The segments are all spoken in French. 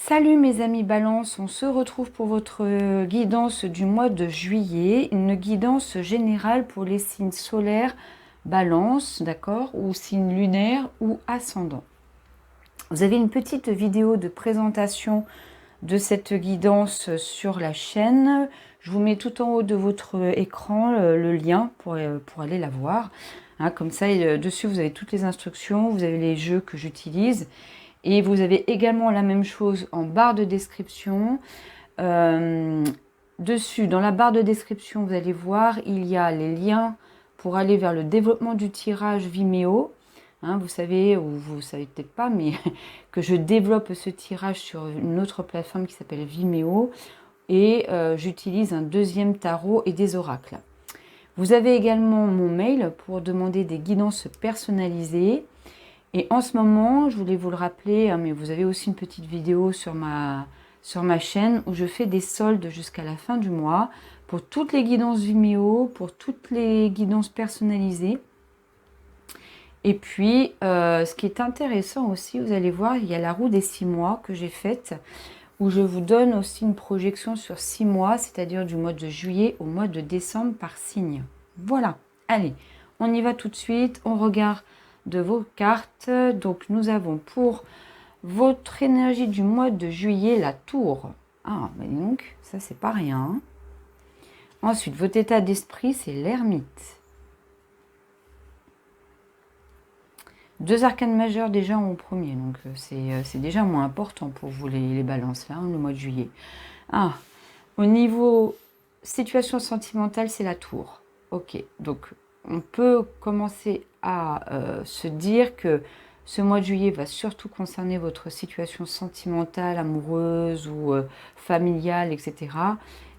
Salut mes amis Balance, on se retrouve pour votre guidance du mois de juillet, une guidance générale pour les signes solaires Balance, d'accord, ou signes lunaires ou ascendants. Vous avez une petite vidéo de présentation de cette guidance sur la chaîne. Je vous mets tout en haut de votre écran le lien pour aller la voir. Hein, comme ça, dessus vous avez toutes les instructions, vous avez les jeux que j'utilise. Et vous avez également la même chose en barre de description. Dessus, dans la barre de description, vous allez voir, il y a les liens pour aller vers le développement du tirage Vimeo. Hein, vous savez, ou vous ne savez peut-être pas, mais que je développe ce tirage sur une autre plateforme qui s'appelle Vimeo. Et j'utilise un deuxième tarot et des oracles. Vous avez également mon mail pour demander des guidances personnalisées. Et en ce moment, je voulais vous le rappeler, hein, mais vous avez aussi une petite vidéo sur ma chaîne où je fais des soldes jusqu'à la fin du mois pour toutes les guidances Vimeo, pour toutes les guidances personnalisées. Et puis, ce qui est intéressant aussi, vous allez voir, il y a la roue des 6 mois que j'ai faite, où je vous donne aussi une projection sur 6 mois, c'est-à-dire du mois de juillet au mois de décembre par signe. Voilà, allez, on y va tout de suite, on regarde de vos cartes. Donc nous avons pour votre énergie du mois de juillet la tour. Ah, mais donc ça c'est pas rien. Ensuite, votre état d'esprit c'est l'ermite. Deux arcanes majeures déjà en premier, donc c'est déjà moins important pour vous les balances là, hein, le mois de juillet. Ah, au niveau situation sentimentale c'est la tour. Ok, donc on peut commencer à se dire que ce mois de juillet va surtout concerner votre situation sentimentale, amoureuse ou familiale, etc.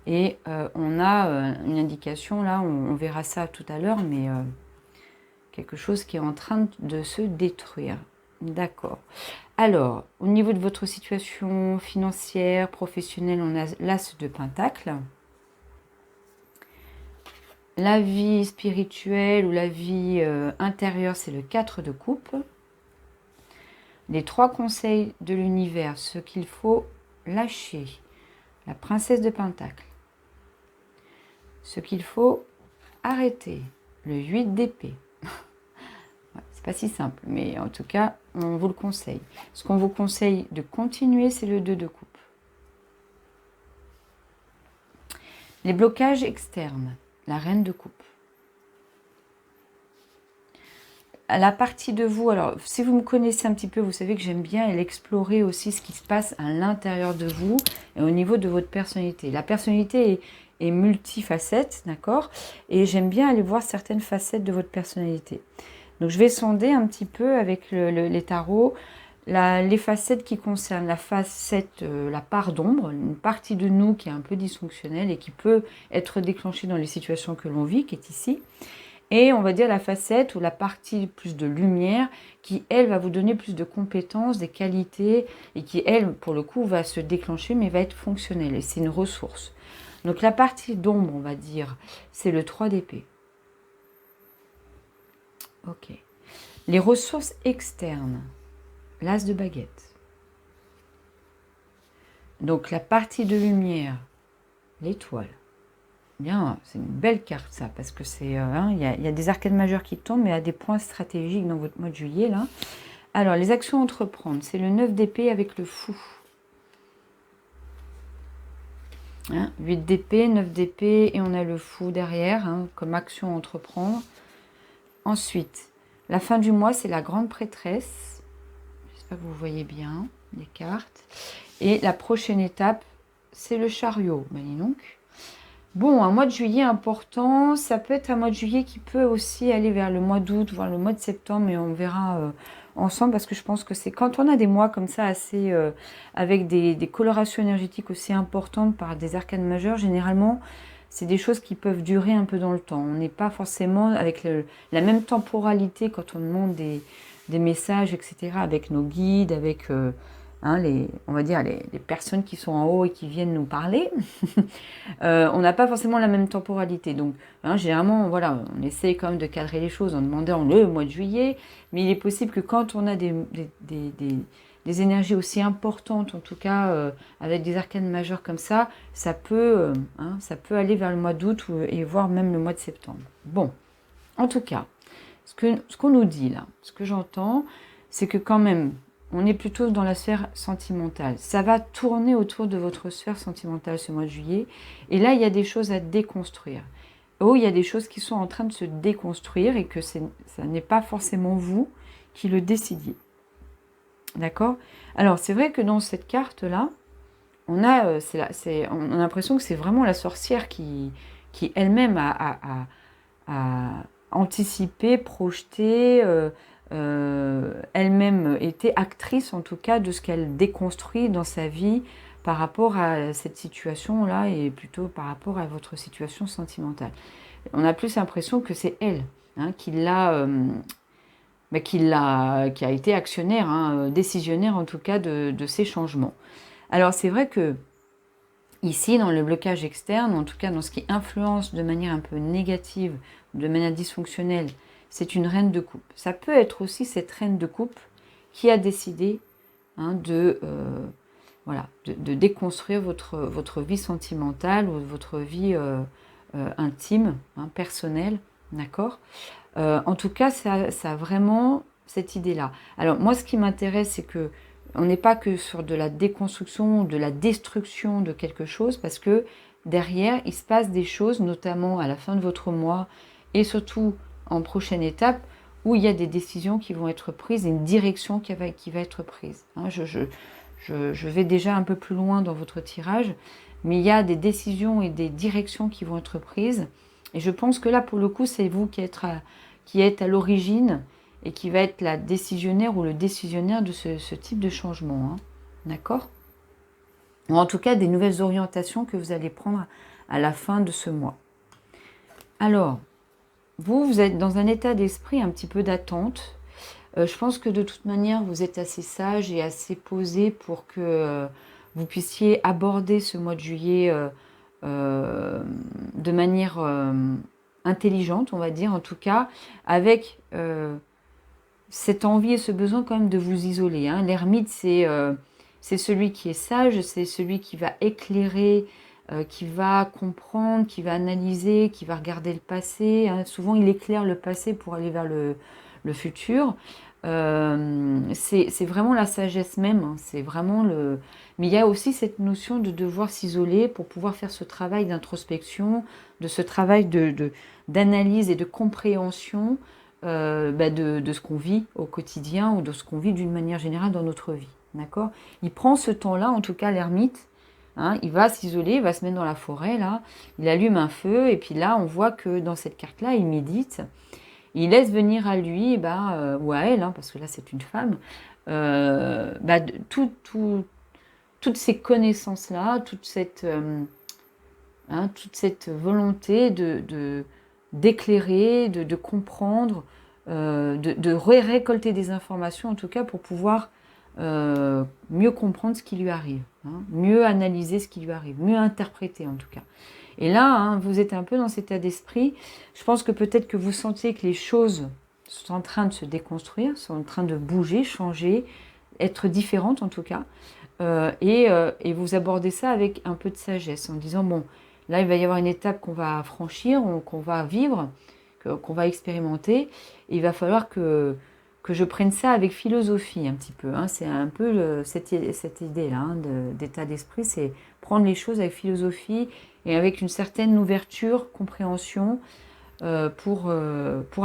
Et on a une indication, là, on verra ça tout à l'heure, mais quelque chose qui est en train de se détruire. D'accord. Alors, au niveau de votre situation financière, professionnelle, on a l'As de Pentacle. La vie spirituelle ou la vie intérieure, c'est le 4 de coupe. Les 3 conseils de l'univers, ce qu'il faut lâcher. La princesse de Pentacle. Ce qu'il faut arrêter. Le 8 d'épée. Ouais, c'est pas si simple, mais en tout cas, on vous le conseille. Ce qu'on vous conseille de continuer, c'est le 2 de coupe. Les blocages externes. La reine de coupe. À la partie de vous, alors si vous me connaissez un petit peu, vous savez que j'aime bien explorer aussi ce qui se passe à l'intérieur de vous et au niveau de votre personnalité. La personnalité est multifacette, d'accord? Et j'aime bien aller voir certaines facettes de votre personnalité. Donc je vais sonder un petit peu avec les tarots les facettes qui concernent la facette, la part d'ombre, une partie de nous qui est un peu dysfonctionnelle et qui peut être déclenchée dans les situations que l'on vit, qui est ici. Et on va dire la facette ou la partie plus de lumière qui, elle, va vous donner plus de compétences, des qualités et qui, elle, pour le coup, va se déclencher mais va être fonctionnelle. Et c'est une ressource. Donc la partie d'ombre, on va dire, c'est le 3 d'épée. Ok. Les ressources externes. L'As de baguette. Donc la partie de lumière, l'étoile. Bien, c'est une belle carte ça, parce que c'est, y a des arcanes majeures qui tombent, mais il y a des points stratégiques dans votre mois de juillet là. Alors les actions à entreprendre, c'est le 9 d'épée avec le fou. 8 d'épée, 9 d'épée, et on a le fou derrière, comme action à entreprendre. Ensuite, la fin du mois, c'est la grande prêtresse. J'espère que vous voyez bien les cartes. Et la prochaine étape, c'est le chariot. Ben, dis donc. Bon, un mois de juillet important, ça peut être un mois de juillet qui peut aussi aller vers le mois d'août, voire le mois de septembre, mais on verra ensemble parce que je pense que c'est quand on a des mois comme ça assez avec des colorations énergétiques aussi importantes par des arcanes majeures, généralement, c'est des choses qui peuvent durer un peu dans le temps. On n'est pas forcément avec la même temporalité quand on demande des messages, etc., avec nos guides, avec on va dire les personnes qui sont en haut et qui viennent nous parler. On n'a pas forcément la même temporalité. Donc, généralement, voilà, on essaie quand même de cadrer les choses en demandant le mois de juillet, mais il est possible que quand on a des énergies aussi importantes, en tout cas avec des arcanes majeures comme ça peut, ça peut aller vers le mois d'août et voire même le mois de septembre. Bon, en tout cas, ce qu'on nous dit là, ce que j'entends, c'est que quand même, on est plutôt dans la sphère sentimentale. Ça va tourner autour de votre sphère sentimentale ce mois de juillet. Et là, il y a des choses à déconstruire. Il y a des choses qui sont en train de se déconstruire et que ça n'est pas forcément vous qui le décidiez. D'accord? Alors, c'est vrai que dans cette carte-là, on a l'impression que c'est vraiment la sorcière qui elle-même a anticipé, projeté, elle-même été actrice en tout cas de ce qu'elle déconstruit dans sa vie par rapport à cette situation-là et plutôt par rapport à votre situation sentimentale. On a plus l'impression que c'est elle qui a été actionnaire, décisionnaire en tout cas de ces changements. Alors c'est vrai que ici, dans le blocage externe, en tout cas dans ce qui influence de manière un peu négative, de manière dysfonctionnelle, c'est une reine de coupe. Ça peut être aussi cette reine de coupe qui a décidé de déconstruire votre vie sentimentale ou votre vie intime, personnelle, d'accord ? En tout cas, ça a vraiment cette idée-là. Alors moi, ce qui m'intéresse, c'est que on n'est pas que sur de la déconstruction, de la destruction de quelque chose, parce que derrière, il se passe des choses, notamment à la fin de votre mois, et surtout en prochaine étape, où il y a des décisions qui vont être prises, et une direction qui va être prise. Je vais déjà un peu plus loin dans votre tirage, mais il y a des décisions et des directions qui vont être prises, et je pense que là, pour le coup, c'est vous qui êtes à l'origine, et qui va être la décisionnaire ou le décisionnaire de ce type de changement. D'accord ? Ou en tout cas, des nouvelles orientations que vous allez prendre à la fin de ce mois. Alors, vous êtes dans un état d'esprit un petit peu d'attente. Je pense que de toute manière, vous êtes assez sage et assez posé pour que vous puissiez aborder ce mois de juillet de manière intelligente, on va dire, en tout cas, avec cette envie et ce besoin quand même de vous isoler. L'ermite, c'est celui qui est sage, c'est celui qui va éclairer, qui va comprendre, qui va analyser, qui va regarder le passé. Souvent, il éclaire le passé pour aller vers le futur. C'est vraiment la sagesse même. C'est vraiment Mais il y a aussi cette notion de devoir s'isoler pour pouvoir faire ce travail d'introspection, de ce travail d'analyse et de compréhension de ce qu'on vit au quotidien ou de ce qu'on vit d'une manière générale dans notre vie. D'accord ? Il prend ce temps-là, en tout cas l'ermite, il va s'isoler, il va se mettre dans la forêt, là, il allume un feu, et puis là, on voit que dans cette carte-là, il médite, il laisse venir à lui, ou à elle, parce que là, c'est une femme, toutes ces connaissances-là, toute cette volonté d'éclairer, de comprendre, de récolter des informations, en tout cas, pour pouvoir mieux comprendre ce qui lui arrive, mieux analyser ce qui lui arrive, mieux interpréter, en tout cas. Et là, vous êtes un peu dans cet état d'esprit. Je pense que peut-être que vous sentez que les choses sont en train de se déconstruire, sont en train de bouger, changer, être différentes, en tout cas. Et vous abordez ça avec un peu de sagesse, en disant, bon, là, il va y avoir une étape qu'on va franchir, qu'on va vivre, qu'on va expérimenter. Et il va falloir que je prenne ça avec philosophie un petit peu. C'est un peu cette idée-là d'état d'esprit, c'est prendre les choses avec philosophie et avec une certaine ouverture, compréhension pour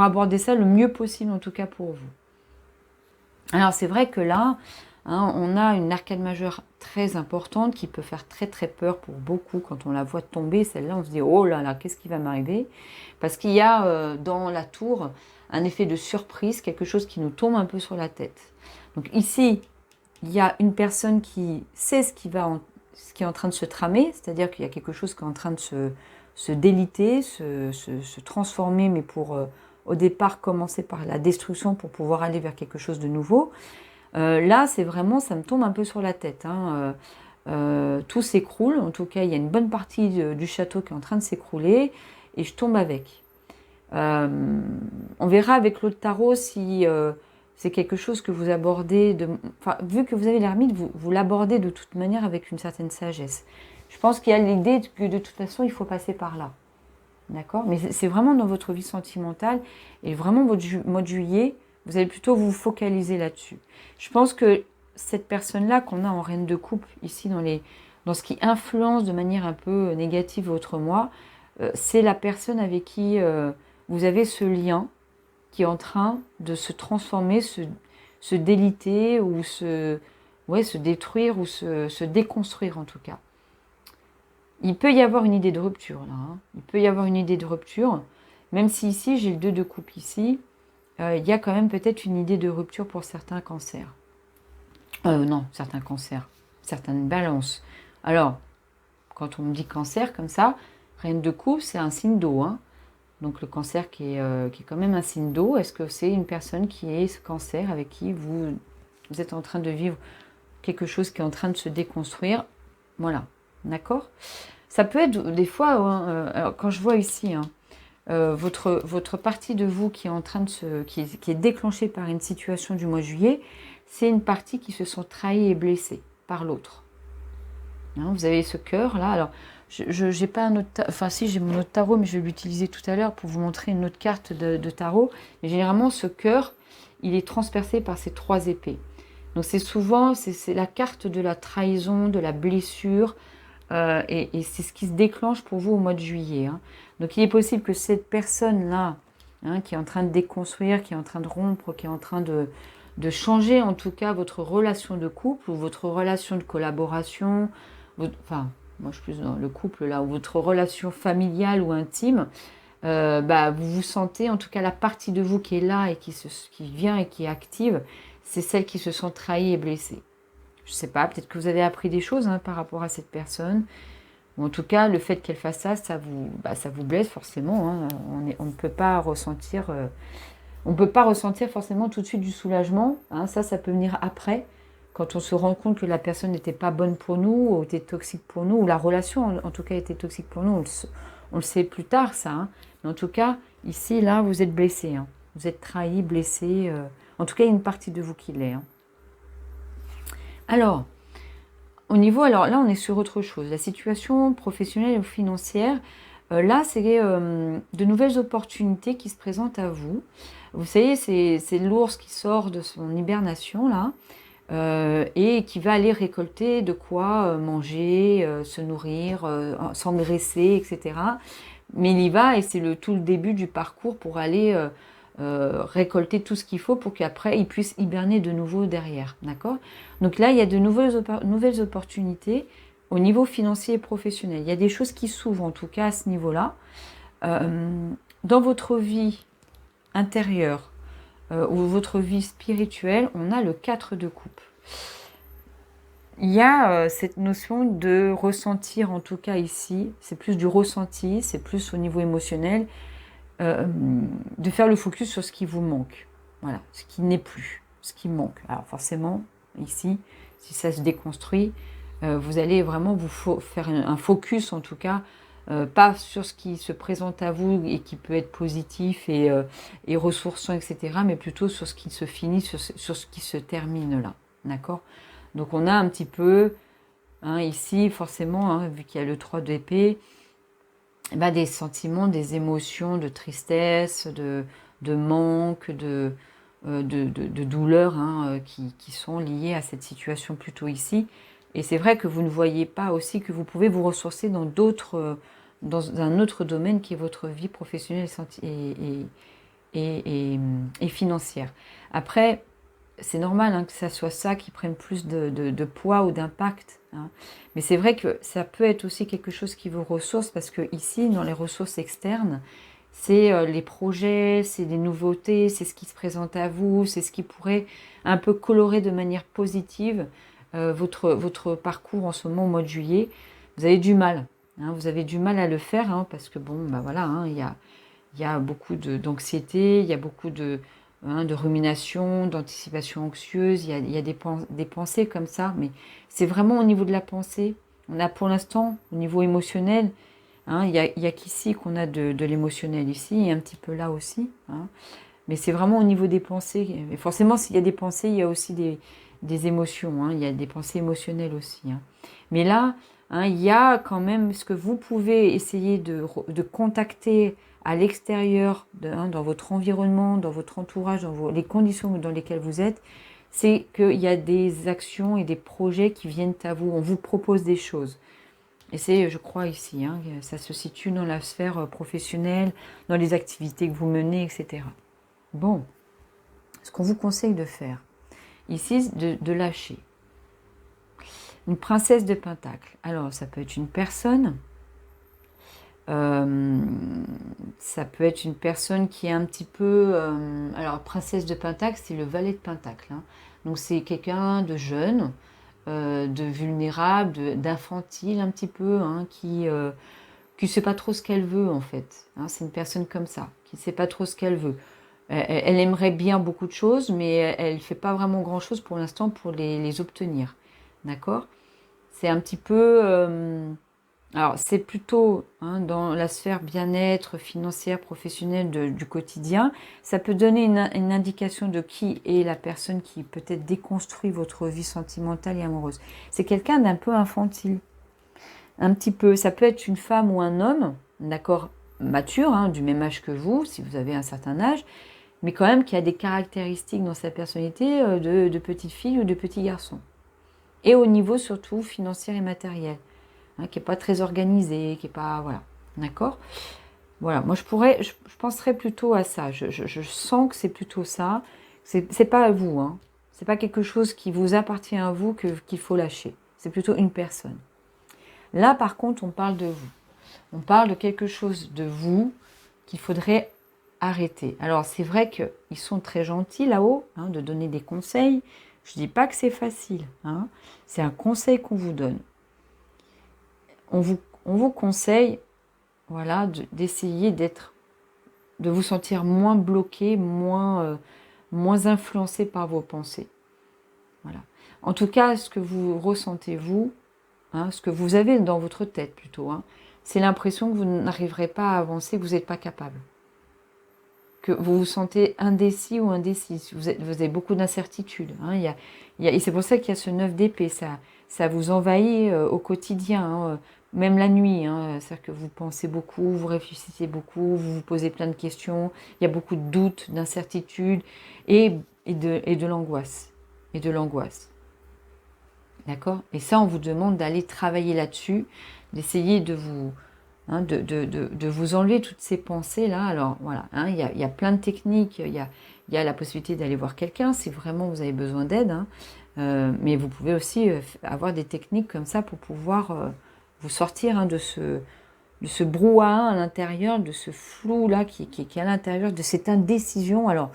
aborder ça le mieux possible, en tout cas pour vous. Alors c'est vrai que là, on a une arcane majeure très importante qui peut faire très très peur pour beaucoup quand on la voit tomber. Celle-là, on se dit, oh là là, qu'est-ce qui va m'arriver ? Parce qu'il y a dans la tour un effet de surprise, quelque chose qui nous tombe un peu sur la tête. Donc ici, il y a une personne qui sait ce qui est en train de se tramer, c'est-à-dire qu'il y a quelque chose qui est en train de se déliter, se transformer, mais pour au départ commencer par la destruction pour pouvoir aller vers quelque chose de nouveau. Là, c'est vraiment, ça me tombe un peu sur la tête. Tout s'écroule, en tout cas, il y a une bonne partie du château qui est en train de s'écrouler, et je tombe avec. On verra avec l'autre tarot si c'est quelque chose que vous abordez, enfin, vu que vous avez l'ermite, vous l'abordez de toute manière avec une certaine sagesse. Je pense qu'il y a l'idée que de toute façon, il faut passer par là. D'accord? Mais c'est vraiment dans votre vie sentimentale et vraiment votre mois de juillet, vous allez plutôt vous focaliser là-dessus. Je pense que cette personne-là qu'on a en reine de coupe, ici dans ce qui influence de manière un peu négative votre mois, c'est la personne avec qui vous avez ce lien qui est en train de se transformer, se déliter ou se détruire ou se déconstruire en tout cas. Il peut y avoir une idée de rupture là. Il peut y avoir une idée de rupture, même si ici j'ai le 2 de coupe ici, il y a quand même peut-être une idée de rupture pour certains cancers. Non, certains cancers, certaines balances. Alors, quand on me dit cancer comme ça, reine de coupe, c'est un signe d'eau. Donc le cancer qui est quand même un signe d'eau. Est-ce que c'est une personne qui est ce cancer avec qui vous êtes en train de vivre quelque chose qui est en train de se déconstruire? Voilà, d'accord? Ça peut être des fois, alors quand je vois ici, votre partie de vous qui est en train de qui est déclenchée par une situation du mois de juillet, c'est une partie qui se sent trahie et blessée par l'autre. Vous avez ce cœur là. Alors, je n'ai pas un autre, enfin si j'ai mon autre tarot, mais je vais l'utiliser tout à l'heure pour vous montrer une autre carte de tarot. Mais généralement, ce cœur, il est transpercé par ces 3 épées. Donc c'est souvent, c'est la carte de la trahison, de la blessure, et c'est ce qui se déclenche pour vous au mois de juillet. Donc il est possible que cette personne-là, qui est en train de déconstruire, qui est en train de rompre, qui est en train de changer en tout cas votre relation de couple ou votre relation de collaboration, enfin moi je suis plus dans le couple là, ou votre relation familiale ou intime, vous vous sentez, en tout cas la partie de vous qui est là et qui vient et qui est active, c'est celle qui se sent trahie et blessée. Je ne sais pas, peut-être que vous avez appris des choses par rapport à cette personne. Ou en tout cas, le fait qu'elle fasse ça, ça vous blesse forcément. On ne peut pas ressentir, forcément tout de suite du soulagement. Ça peut venir après, quand on se rend compte que la personne n'était pas bonne pour nous, ou était toxique pour nous, ou la relation en tout cas était toxique pour nous. On le sait plus tard, ça. Mais en tout cas, ici, là, vous êtes blessé. Vous êtes trahi, blessé. En tout cas, il y a une partie de vous qui l'est. Alors, alors là, on est sur autre chose. La situation professionnelle ou financière, là, c'est de nouvelles opportunités qui se présentent à vous. Vous savez, c'est l'ours qui sort de son hibernation, là, et qui va aller récolter de quoi manger, se nourrir, s'engraisser, etc. Mais il y va, et c'est tout le début du parcours pour aller récolter tout ce qu'il faut pour qu'après il puisse hiberner de nouveau derrière, d'accord? Donc là, il y a de nouvelles opportunités au niveau financier et professionnel. Il y a des choses qui s'ouvrent en tout cas à ce niveau-là. Dans votre vie intérieure ou votre vie spirituelle, on a le 4 de coupe. Il y a cette notion de ressentir, en tout cas ici, c'est plus du ressenti, c'est plus au niveau émotionnel, de faire le focus sur ce qui vous manque. Voilà, ce qui n'est plus, ce qui manque. Alors forcément, ici, si ça se déconstruit, vous allez vraiment faire un focus, en tout cas, pas sur ce qui se présente à vous et qui peut être positif et ressourçant, etc., mais plutôt sur ce qui se finit, sur ce qui se termine là. D'accord? Donc on a un petit peu, ici, forcément, vu qu'il y a le 3 d'épée, des sentiments, des émotions de tristesse, de manque, de douleur qui sont liées à cette situation plutôt ici. Et c'est vrai que vous ne voyez pas aussi que vous pouvez vous ressourcer dans un autre domaine qui est votre vie professionnelle et financière. Après, c'est normal que ça soit ça qui prenne plus de poids ou d'impact. Mais c'est vrai que ça peut être aussi quelque chose qui vous ressource, parce que ici, dans les ressources externes, c'est les projets, c'est des nouveautés, c'est ce qui se présente à vous, c'est ce qui pourrait un peu colorer de manière positive votre parcours en ce moment au mois de juillet. Vous avez du mal. Vous avez du mal à le faire, parce que il y a beaucoup d'anxiété, il y a beaucoup de rumination, d'anticipation anxieuse, il y a des pensées comme ça, mais c'est vraiment au niveau de la pensée. On a pour l'instant, au niveau émotionnel, il y a qu'ici qu'on a de l'émotionnel ici, et un petit peu là aussi. Mais c'est vraiment au niveau des pensées. Et forcément, s'il y a des pensées, il y a aussi des émotions. Hein. Il y a des pensées émotionnelles aussi. Hein. Mais là, hein, il y a quand même ce que vous pouvez essayer de contacter à l'extérieur, hein, dans votre environnement, dans votre entourage, dans les conditions dans lesquelles vous êtes, c'est qu'il y a des actions et des projets qui viennent à vous. On vous propose des choses. Et c'est, je crois, ici, hein, ça se situe dans la sphère professionnelle, dans les activités que vous menez, etc. Bon, ce qu'on vous conseille de faire, ici, de lâcher. Une princesse de Pentacle. Alors, ça peut être une personne. Ça peut être une personne qui est un petit peu... alors, princesse de Pentacle, c'est le valet de Pentacle. Hein. Donc, c'est quelqu'un de jeune, de vulnérable, d'infantile un petit peu, hein, qui ne sait pas trop ce qu'elle veut, en fait. Hein. C'est une personne comme ça, qui ne sait pas trop ce qu'elle veut. Elle aimerait bien beaucoup de choses, mais elle ne fait pas vraiment grand-chose pour l'instant pour les obtenir. D'accord? C'est un petit peu... alors, c'est plutôt hein, dans la sphère bien-être financière, professionnelle du quotidien. Ça peut donner une indication de qui est la personne qui peut-être déconstruit votre vie sentimentale et amoureuse. C'est quelqu'un d'un peu infantile. Un petit peu. Ça peut être une femme ou un homme, d'accord, mature, hein, du même âge que vous, si vous avez un certain âge, mais quand même qui a des caractéristiques dans sa personnalité de petite fille ou de petit garçon. Et au niveau surtout financier et matériel. Hein, qui n'est pas très organisé, qui n'est pas... Voilà, d'accord. Voilà, moi je penserais plutôt à ça. Je sens que c'est plutôt ça. C'est pas à vous, hein. C'est pas quelque chose qui vous appartient à vous qu'il faut lâcher. C'est plutôt une personne. Là, par contre, on parle de vous. On parle de quelque chose de vous qu'il faudrait arrêter. Alors, c'est vrai qu'ils sont très gentils là-haut, hein, de donner des conseils. Je ne dis pas que c'est facile. Hein. C'est un conseil qu'on vous donne. On vous conseille, voilà, d'essayer de vous sentir moins bloqué, moins influencé par vos pensées. Voilà. En tout cas, ce que vous ressentez, vous, hein, ce que vous avez dans votre tête plutôt, hein, c'est l'impression que vous n'arriverez pas à avancer, que vous n'êtes pas capable. Que vous vous sentez indécis ou indécise. Vous avez beaucoup d'incertitudes. Hein, et c'est pour ça qu'il y a ce 9 d'épée. Ça vous envahit au quotidien, hein, même la nuit. Hein, c'est-à-dire que vous pensez beaucoup, vous réfléchissez beaucoup, vous vous posez plein de questions. Il y a beaucoup de doutes, d'incertitudes et de l'angoisse. Et de l'angoisse. D'accord? Et ça, on vous demande d'aller travailler là-dessus, d'essayer de vous... Hein, de vous enlever toutes ces pensées-là. Alors voilà, hein, il y a plein de techniques, il y a la possibilité d'aller voir quelqu'un si vraiment vous avez besoin d'aide, hein. Mais vous pouvez aussi avoir des techniques comme ça pour pouvoir vous sortir hein, de ce brouhaha à l'intérieur, de ce flou-là qui est à l'intérieur, de cette indécision. Alors,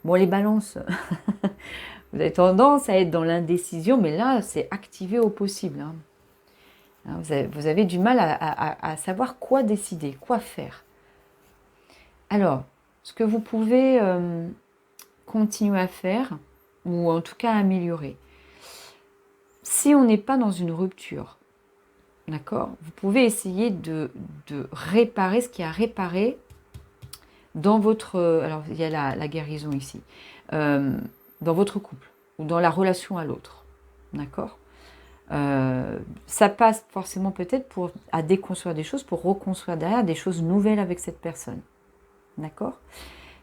bon, les balances, vous avez tendance à être dans l'indécision, mais là, c'est activé au possible, hein. Vous avez du mal à savoir quoi décider, quoi faire. Alors, ce que vous pouvez continuer à faire, ou en tout cas améliorer, si on n'est pas dans une rupture, d'accord, vous pouvez essayer de réparer ce qui a réparé dans votre... alors, il y a la guérison ici. Dans votre couple, ou dans la relation à l'autre, d'accord. Ça passe forcément peut-être à déconstruire des choses, pour reconstruire derrière des choses nouvelles avec cette personne. D'accord?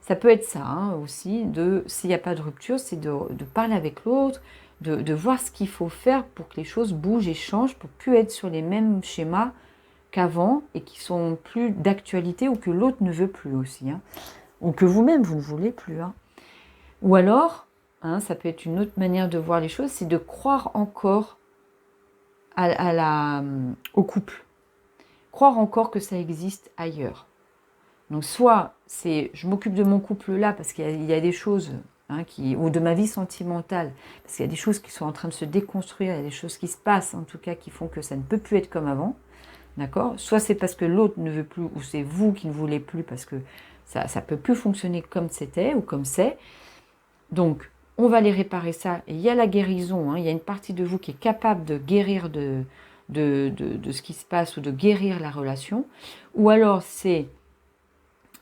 Ça peut être ça hein, aussi, s'il n'y a pas de rupture, c'est de parler avec l'autre, de voir ce qu'il faut faire pour que les choses bougent et changent, pour plus être sur les mêmes schémas qu'avant et qui sont plus d'actualité ou que l'autre ne veut plus aussi. Hein, ou que vous-même, vous ne voulez plus. Hein. Ou alors, hein, ça peut être une autre manière de voir les choses, c'est de croire encore au couple. Croire encore que ça existe ailleurs. Donc soit c'est je m'occupe de mon couple là parce qu'il y a des choses hein, ou de ma vie sentimentale, parce qu'il y a des choses qui sont en train de se déconstruire, il y a des choses qui se passent en tout cas qui font que ça ne peut plus être comme avant. D'accord ? Soit c'est parce que l'autre ne veut plus ou c'est vous qui ne voulez plus parce que ça ne peut plus fonctionner comme c'était ou comme c'est. Donc on va aller réparer ça. Et il y a la guérison, hein, il y a une partie de vous qui est capable de guérir de ce qui se passe ou de guérir la relation. Ou alors c'est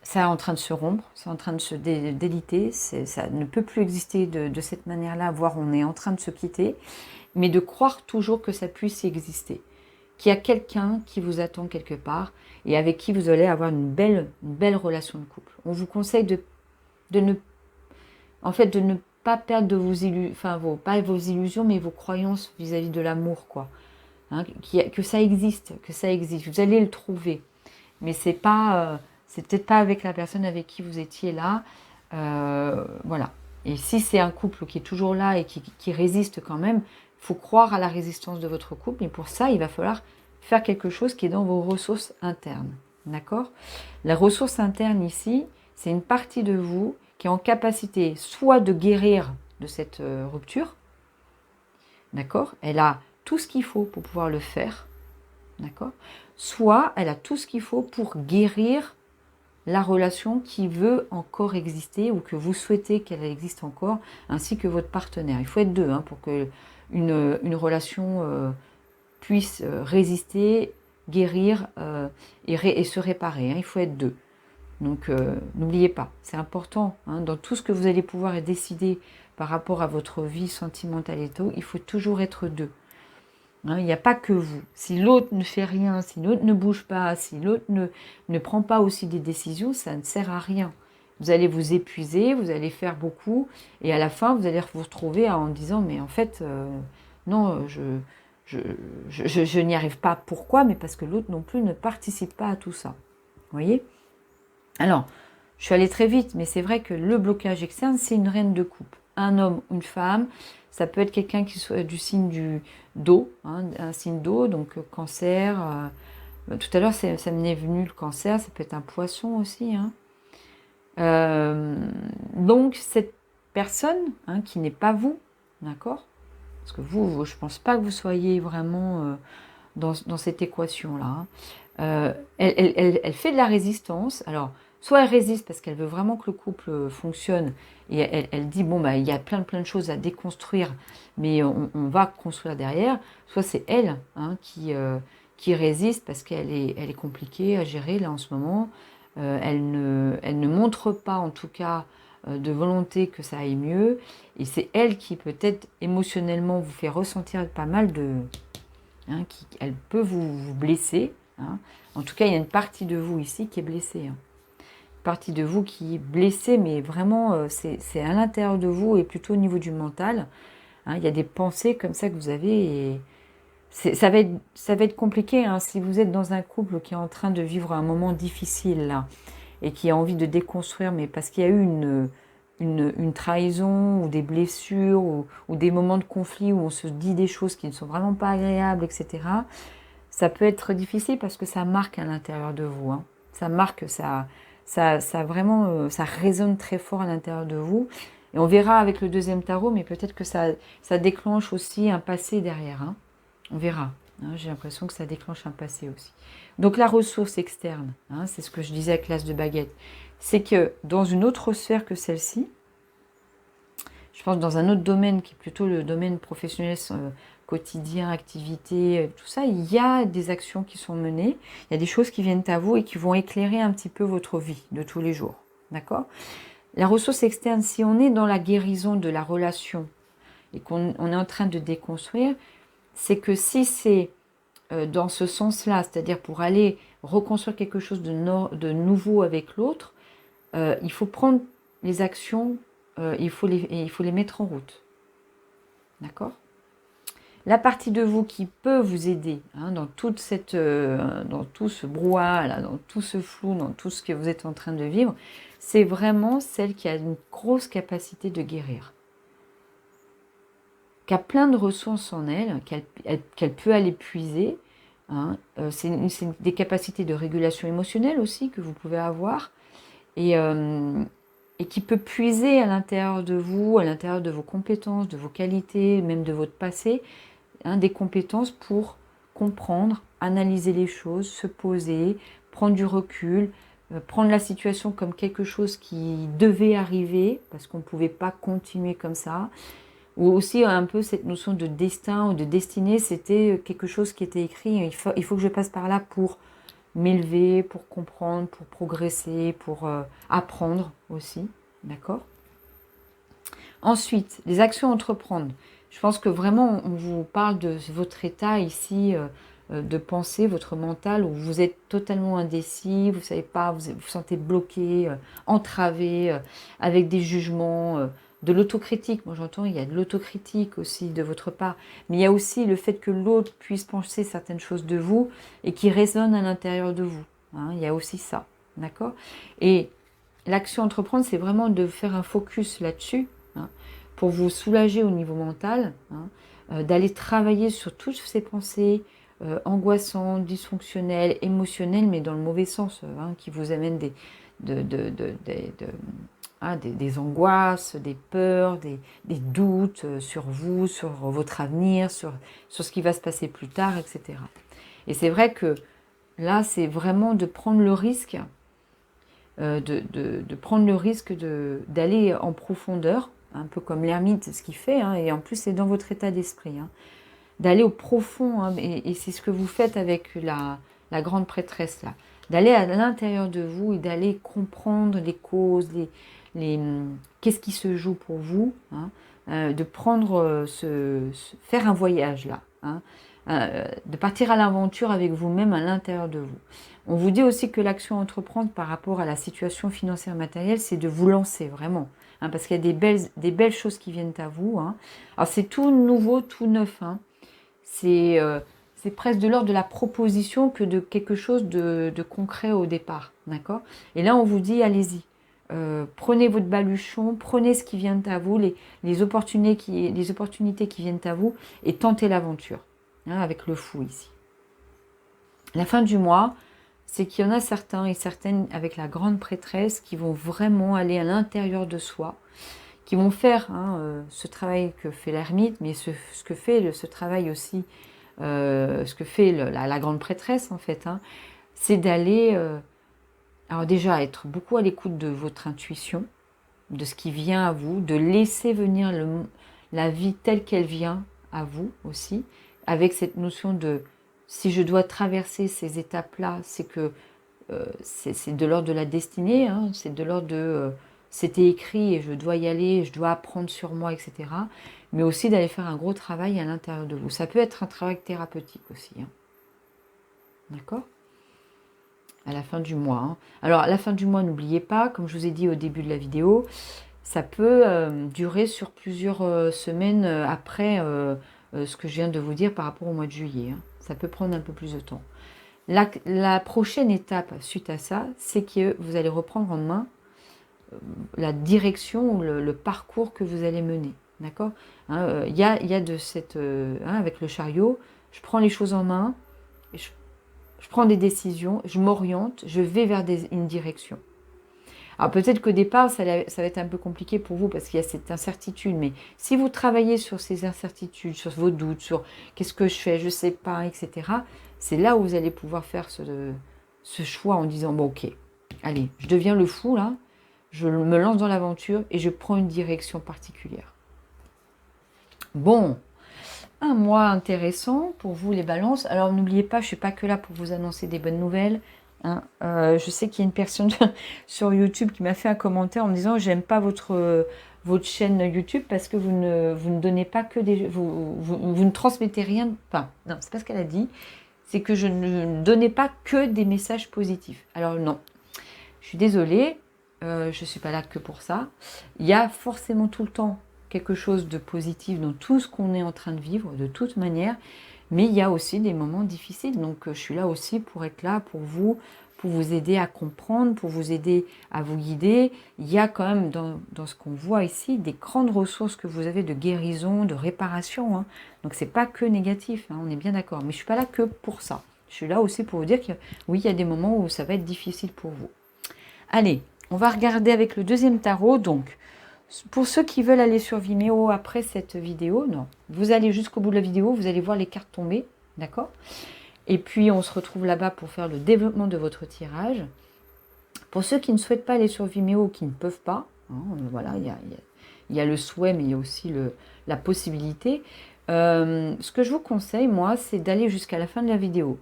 ça est en train de se rompre, c'est en train de se déliter, ça ne peut plus exister de cette manière-là, voire on est en train de se quitter, mais de croire toujours que ça puisse exister, qu'il y a quelqu'un qui vous attend quelque part et avec qui vous allez avoir une belle relation de couple. On vous conseille de ne, en fait, de ne pas perdre de vos illusions, enfin, pas vos illusions, mais vos croyances vis-à-vis de l'amour, quoi. Hein, que ça existe, vous allez le trouver, mais c'est pas, c'est peut-être pas avec la personne avec qui vous étiez là, voilà. Et si c'est un couple qui est toujours là et qui résiste quand même, il faut croire à la résistance de votre couple, et pour ça, il va falloir faire quelque chose qui est dans vos ressources internes, d'accord? La ressource interne ici, c'est une partie de vous qui est en capacité soit de guérir de cette rupture, d'accord? Elle a tout ce qu'il faut pour pouvoir le faire, d'accord? Soit elle a tout ce qu'il faut pour guérir la relation qui veut encore exister ou que vous souhaitez qu'elle existe encore, ainsi que votre partenaire. Il faut être deux pour que une relation puisse résister, guérir et se réparer. Il faut être deux. Donc n'oubliez pas, c'est important, dans tout ce que vous allez pouvoir décider par rapport à votre vie sentimentale et tout, il faut toujours être deux. Il n'y a pas que vous. Si l'autre ne fait rien, si l'autre ne bouge pas, si l'autre ne prend pas aussi des décisions, ça ne sert à rien. Vous allez vous épuiser, vous allez faire beaucoup, et à la fin, vous allez vous retrouver en disant, mais en fait, non, je n'y arrive pas. Pourquoi? Mais parce que l'autre non plus ne participe pas à tout ça. Vous voyez? Alors, je suis allée très vite, mais c'est vrai que le blocage externe, c'est une reine de coupe. Un homme, une femme, ça peut être quelqu'un qui soit du signe d'eau, un signe d'eau, donc cancer. Tout à l'heure, ça m'est venu le cancer, ça peut être un poisson aussi. Donc, cette personne qui n'est pas vous, d'accord? Parce que vous, je ne pense pas que vous soyez vraiment dans cette équation-là. Elle fait de la résistance. Alors, soit elle résiste parce qu'elle veut vraiment que le couple fonctionne et elle dit, bon, il y a plein de choses à déconstruire, mais on va construire derrière. Soit c'est elle qui résiste parce qu'elle est compliquée à gérer là en ce moment. Elle ne montre pas en tout cas de volonté que ça aille mieux. Et c'est elle qui peut-être émotionnellement vous fait ressentir pas mal de... elle peut vous blesser. En tout cas, il y a une partie de vous ici qui est blessée. Une partie de vous qui est blessée, mais vraiment, c'est à l'intérieur de vous et plutôt au niveau du mental. Il y a des pensées comme ça que vous avez et ça va être compliqué si vous êtes dans un couple qui est en train de vivre un moment difficile là, et qui a envie de déconstruire, mais parce qu'il y a eu une trahison ou des blessures ou des moments de conflit où on se dit des choses qui ne sont vraiment pas agréables, etc. Ça peut être difficile parce que ça marque à l'intérieur de vous. Ça marque, ça vraiment, ça résonne très fort à l'intérieur de vous. Et on verra avec le deuxième tarot, mais peut-être que ça déclenche aussi un passé derrière. On verra. J'ai l'impression que ça déclenche un passé aussi. Donc la ressource externe, c'est ce que je disais avec l'as de baguette, c'est que dans une autre sphère que celle-ci, je pense dans un autre domaine qui est plutôt le domaine professionnel, quotidien, activité, tout ça, il y a des actions qui sont menées, il y a des choses qui viennent à vous et qui vont éclairer un petit peu votre vie de tous les jours. D'accord? La ressource externe, si on est dans la guérison de la relation et qu'on est en train de déconstruire, c'est que si c'est dans ce sens-là, c'est-à-dire pour aller reconstruire quelque chose de nouveau avec l'autre, il faut prendre les actions, il faut les mettre en route. D'accord? La partie de vous qui peut vous aider dans toute dans tout ce brouhaha, dans tout ce flou, dans tout ce que vous êtes en train de vivre, c'est vraiment celle qui a une grosse capacité de guérir, qui a plein de ressources en elle, qu'elle peut aller puiser. C'est des capacités de régulation émotionnelle aussi que vous pouvez avoir et qui peut puiser à l'intérieur de vous, à l'intérieur de vos compétences, de vos qualités, même de votre passé, des compétences pour comprendre, analyser les choses, se poser, prendre du recul, prendre la situation comme quelque chose qui devait arriver, parce qu'on ne pouvait pas continuer comme ça. Ou aussi un peu cette notion de destin ou de destinée, c'était quelque chose qui était écrit, il faut que je passe par là pour m'élever, pour comprendre, pour progresser, pour apprendre aussi, d'accord? Ensuite, les actions à entreprendre. Je pense que vraiment, on vous parle de votre état ici de pensée, votre mental, où vous êtes totalement indécis, vous ne savez pas, vous vous sentez bloqué, entravé, avec des jugements, de l'autocritique. Moi j'entends, il y a de l'autocritique aussi de votre part, mais il y a aussi le fait que l'autre puisse penser certaines choses de vous et qui résonnent à l'intérieur de vous. Hein, il y a aussi ça, d'accord? Et l'action entreprendre, c'est vraiment de faire un focus là-dessus, hein, pour vous soulager au niveau mental, hein, d'aller travailler sur toutes ces pensées angoissantes, dysfonctionnelles, émotionnelles, mais dans le mauvais sens, hein, qui vous amènent des angoisses, des peurs, des doutes sur vous, sur votre avenir, sur ce qui va se passer plus tard, etc. Et c'est vrai que là, c'est vraiment de prendre le risque prendre le risque d'aller en profondeur, un peu comme l'ermite, ce qu'il fait, hein, et en plus c'est dans votre état d'esprit, hein, d'aller au profond, hein, et c'est ce que vous faites avec la grande prêtresse, là, d'aller à l'intérieur de vous et d'aller comprendre les causes, qu'est-ce qui se joue pour vous, hein, de prendre, faire un voyage là, hein, de partir à l'aventure avec vous-même à l'intérieur de vous. On vous dit aussi que l'action à entreprendre par rapport à la situation financière matérielle, c'est de vous lancer vraiment, hein, parce qu'il y a des belles choses qui viennent à vous. Hein. Alors c'est tout nouveau, tout neuf. Hein. C'est presque de l'ordre de la proposition que de quelque chose de concret au départ. D'accord? Et là, on vous dit, allez-y. Prenez votre baluchon, prenez ce qui vient à vous, les opportunités qui viennent à vous, et tentez l'aventure, hein, avec le fou ici. La fin du mois, c'est qu'il y en a certains et certaines avec la grande prêtresse qui vont vraiment aller à l'intérieur de soi, qui vont faire ce travail que fait l'ermite, mais ce que fait ce travail aussi, ce que fait la grande prêtresse en fait, hein, c'est d'aller, alors déjà être beaucoup à l'écoute de votre intuition, de ce qui vient à vous, de laisser venir la vie telle qu'elle vient à vous aussi, avec cette notion de si je dois traverser ces étapes-là, c'est que c'est de l'ordre de la destinée, hein, c'est de l'ordre de c'était écrit et je dois y aller, je dois apprendre sur moi, etc. Mais aussi d'aller faire un gros travail à l'intérieur de vous. Ça peut être un travail thérapeutique aussi. Hein. D'accord ? À la fin du mois. Hein. Alors, à la fin du mois, n'oubliez pas, comme je vous ai dit au début de la vidéo, ça peut durer sur plusieurs semaines après ce que je viens de vous dire par rapport au mois de juillet. Hein. Ça peut prendre un peu plus de temps. La prochaine étape suite à ça, c'est que vous allez reprendre en main la direction ou le parcours que vous allez mener. D'accord ? Il y a de cette... avec le chariot, je prends les choses en main, je prends des décisions, je m'oriente, je vais vers une direction. Alors peut-être qu'au départ, ça va être un peu compliqué pour vous parce qu'il y a cette incertitude, mais si vous travaillez sur ces incertitudes, sur vos doutes, sur qu'est-ce que je fais, je ne sais pas, etc., c'est là où vous allez pouvoir faire ce choix en disant, bon ok, allez, je deviens le fou là, je me lance dans l'aventure et je prends une direction particulière. Bon, un mois intéressant pour vous les balances. Alors n'oubliez pas, je ne suis pas que là pour vous annoncer des bonnes nouvelles. Hein. Je sais qu'il y a une personne sur YouTube qui m'a fait un commentaire en me disant j'aime pas votre chaîne YouTube parce que vous ne donnez pas que des... Vous ne transmettez rien... Enfin, non, c'est pas ce qu'elle a dit. C'est que je ne donnais pas que des messages positifs. Alors non, je suis désolée, je ne suis pas là que pour ça. Il y a forcément tout le temps quelque chose de positif dans tout ce qu'on est en train de vivre, de toute manière, mais il y a aussi des moments difficiles, donc je suis là aussi pour être là pour vous aider à comprendre, pour vous aider à vous guider. Il y a quand même dans ce qu'on voit ici des grandes ressources que vous avez de guérison, de réparation, hein. Donc c'est pas que négatif, hein, on est bien d'accord, mais je suis pas là que pour ça. Je suis là aussi pour vous dire que oui, il y a des moments où ça va être difficile pour vous. Allez, on va regarder avec le deuxième tarot, donc pour ceux qui veulent aller sur Vimeo après cette vidéo, non, vous allez jusqu'au bout de la vidéo, vous allez voir les cartes tomber, d'accord? Et puis on se retrouve là-bas pour faire le développement de votre tirage. Pour ceux qui ne souhaitent pas aller sur Vimeo ou qui ne peuvent pas, hein, voilà, il y a le souhait, mais il y a aussi la possibilité. Ce que je vous conseille, moi, c'est d'aller jusqu'à la fin de la vidéo.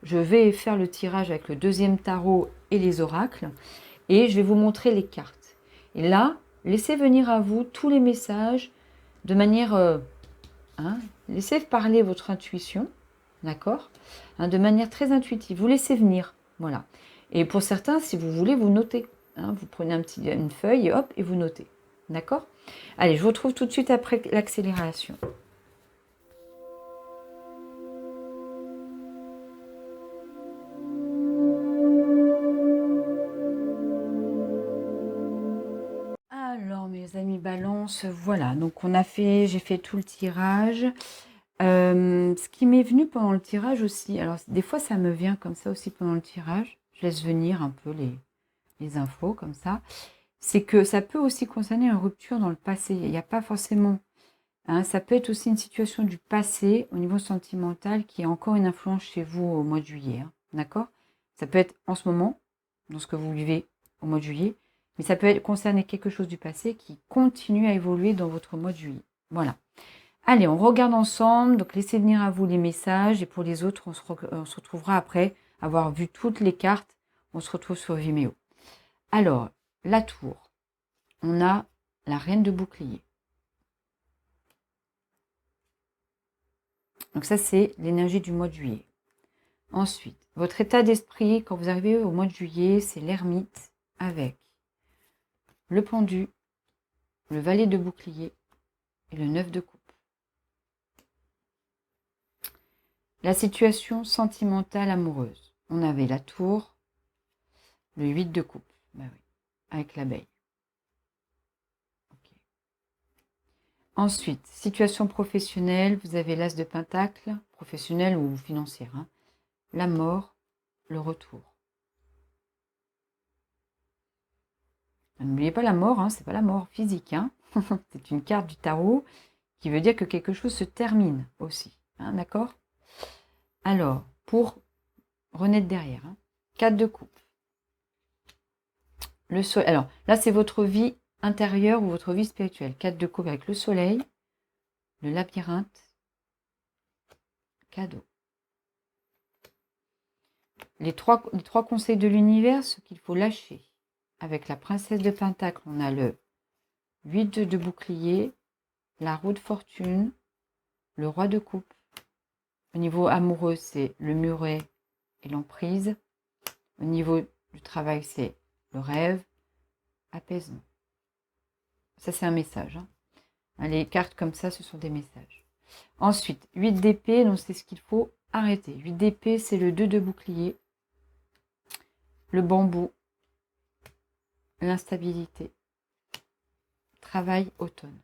je vais faire le tirage avec le deuxième tarot et les oracles. Et je vais vous montrer les cartes. Et là, laissez venir à vous tous les messages de manière... laissez parler votre intuition, d'accord, de manière très intuitive. Vous laissez venir, voilà. Et pour certains, si vous voulez, vous notez. Vous prenez une feuille et hop, et vous notez. D'accord? Allez, je vous retrouve tout de suite après l'accélération. Alors, mes amis balance, voilà. Donc, j'ai fait tout le tirage. Ce qui m'est venu pendant le tirage aussi, alors des fois ça me vient comme ça aussi pendant le tirage, je laisse venir un peu les infos comme ça, c'est que ça peut aussi concerner une rupture dans le passé. Il n'y a pas forcément, ça peut être aussi une situation du passé au niveau sentimental qui a encore une influence chez vous au mois de juillet, d'accord? Ça peut être en ce moment, dans ce que vous vivez au mois de juillet, mais ça peut concerner quelque chose du passé qui continue à évoluer dans votre mois de juillet. Voilà. Allez, on regarde ensemble, donc laissez venir à vous les messages, et pour les autres, on se retrouvera après avoir vu toutes les cartes, on se retrouve sur Vimeo. Alors, la tour, on a la reine de bouclier. Donc ça, c'est l'énergie du mois de juillet. Ensuite, votre état d'esprit, quand vous arrivez au mois de juillet, c'est l'ermite avec le pendu, le valet de bouclier et le 9 de coupe. La situation sentimentale amoureuse. On avait la tour, le 8 de coupe, bah oui, avec l'abeille. Okay. Ensuite, situation professionnelle, vous avez l'as de pentacle, professionnelle ou financière. La mort, le retour. N'oubliez pas la mort, c'est pas la mort physique. C'est une carte du tarot qui veut dire que quelque chose se termine aussi. D'accord? Alors, pour renaître derrière, 4 de coupe. Le soleil. Alors, là, c'est votre vie intérieure ou votre vie spirituelle. 4 de coupe avec le soleil, le labyrinthe, cadeau. Les trois conseils de l'univers, ce qu'il faut lâcher. Avec la princesse de pentacle, on a le 8 de bouclier, la roue de fortune, le roi de coupe. Au niveau amoureux, c'est le muret et l'emprise. Au niveau du travail, c'est le rêve, apaisement. Ça, c'est un message. Les cartes comme ça, ce sont des messages. Ensuite, 8 d'épée, donc c'est ce qu'il faut arrêter. 8 d'épée, c'est le 2 de bouclier, le bambou, l'instabilité, travail, automne.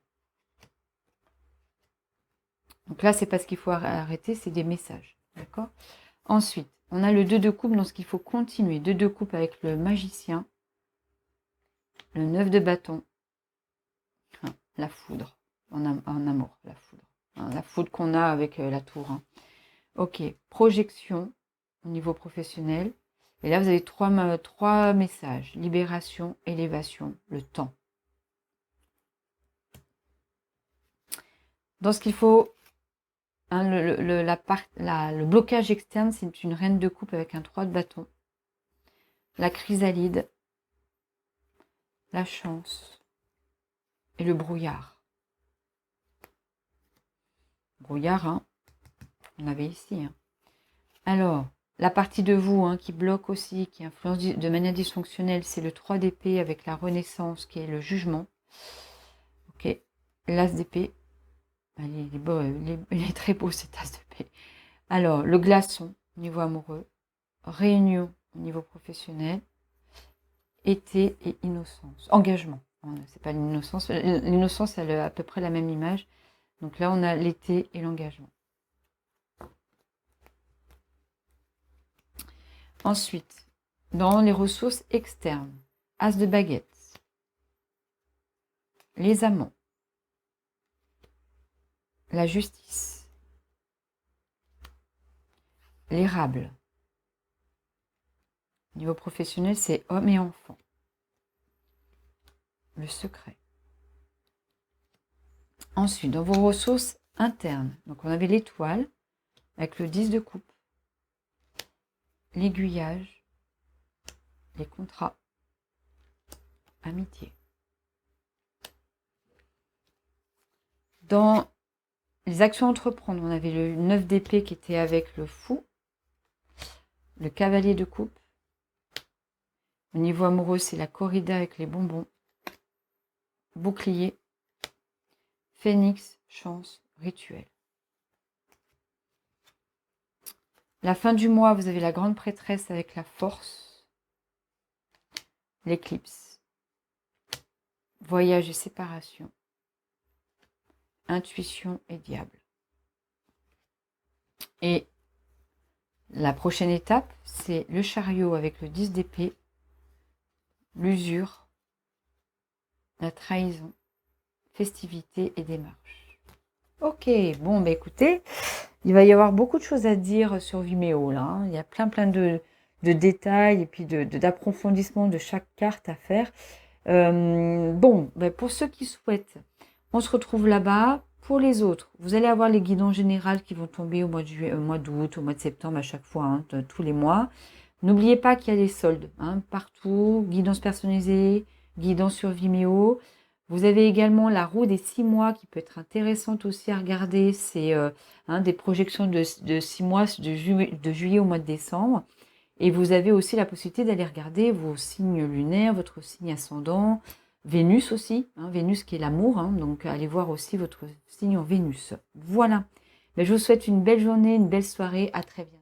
Donc là, c'est pas ce qu'il faut arrêter, c'est des messages. D'accord? Ensuite, on a le 2 de coupe, donc ce qu'il faut continuer. 2 de coupe avec le magicien, le 9 de bâton, la foudre, en amour, la foudre. La foudre qu'on a avec la tour. Ok, projection au niveau professionnel. Et là, vous avez trois messages. Libération, élévation, le temps. Dans ce qu'il faut, le blocage externe, c'est une reine de coupe avec un 3 de bâton. La chrysalide, la chance et le brouillard. Brouillard, on avait ici. Alors, la partie de vous qui bloque aussi, qui influence de manière dysfonctionnelle, c'est le 3 d'épée avec la renaissance qui est le jugement. Ok, l'as d'épée. Il est très beau cet as d'épée. Alors, le glaçon au niveau amoureux, réunion au niveau professionnel, été et innocence. Engagement. C'est pas l'innocence. L'innocence, elle a à peu près la même image. Donc là, on a l'été et l'engagement. Ensuite, dans les ressources externes, as de baguette, les amants, la justice, l'érable. Niveau professionnel, c'est homme et enfant. Le secret. Ensuite, dans vos ressources internes, donc on avait l'étoile avec le 10 de coupe, l'aiguillage, les contrats, amitié. Dans les actions à entreprendre, on avait le 9 d'épée qui était avec le fou, le cavalier de coupe. Au niveau amoureux, c'est la corrida avec les bonbons, bouclier, phénix, chance, rituel. La fin du mois, vous avez la grande prêtresse avec la force, l'éclipse, voyage et séparation, intuition et diable. Et la prochaine étape, c'est le chariot avec le 10 d'épée, l'usure, la trahison, festivité et démarche. Ok, bon, bah écoutez, il va y avoir beaucoup de choses à dire sur Vimeo, là. Hein. Il y a plein de détails et puis d'approfondissement de chaque carte à faire. Bon, bah pour ceux qui souhaitent, on se retrouve là-bas. Pour les autres, vous allez avoir les guidons généraux qui vont tomber au mois de juillet, au mois d'août, au mois de septembre, à chaque fois, hein, tous les mois. N'oubliez pas qu'il y a des soldes, hein, partout, guidance personnalisée, guidance sur Vimeo. Vous avez également la roue des 6 mois qui peut être intéressante aussi à regarder. C'est des projections de 6 mois, de juillet au mois de décembre. Et vous avez aussi la possibilité d'aller regarder vos signes lunaires, votre signe ascendant, Vénus aussi, hein, Vénus qui est l'amour, hein, donc allez voir aussi votre signe en Vénus. Voilà, mais je vous souhaite une belle journée, une belle soirée, à très bientôt.